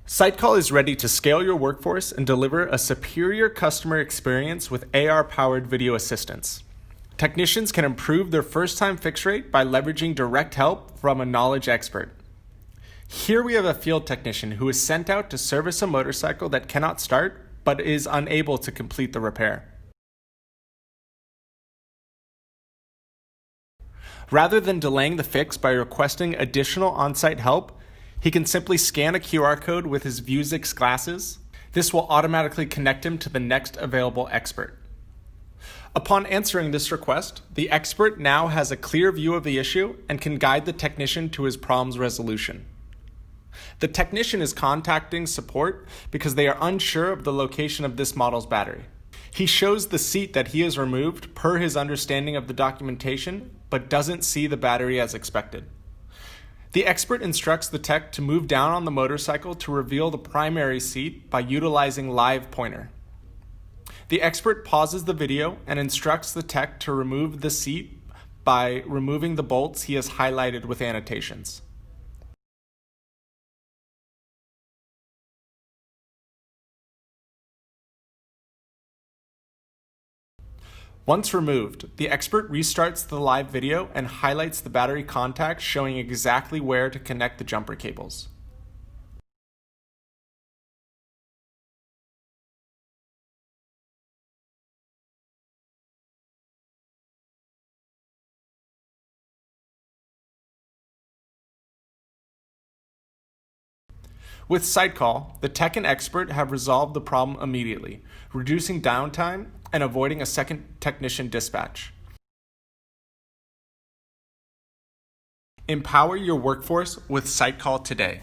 SightCall is ready to scale your workforce and deliver a superior customer experience with AR-powered video assistance. Technicians can improve their first-time fix rate by leveraging direct help from a knowledge expert. Here we have a field technician who is sent out to service a motorcycle that cannot start but is unable to complete the repair. Rather than delaying the fix by requesting additional on-site help, he can simply scan a QR code with his Vuzix glasses. This will automatically connect him to the next available expert. Upon answering this request, the expert now has a clear view of the issue and can guide the technician to his problem's resolution. The technician is contacting support because they are unsure of the location of this model's battery. He shows the seat that he has removed per his understanding of the documentation, but doesn't see the battery as expected. The expert instructs the tech to move down on the motorcycle to reveal the primary seat by utilizing live pointer. The expert pauses the video and instructs the tech to remove the seat by removing the bolts he has highlighted with annotations. Once removed, the expert restarts the live video and highlights the battery contact, showing exactly where to connect the jumper cables. With SightCall, the tech and expert have resolved the problem immediately, reducing downtime and avoiding a second technician dispatch. Empower your workforce with SightCall today.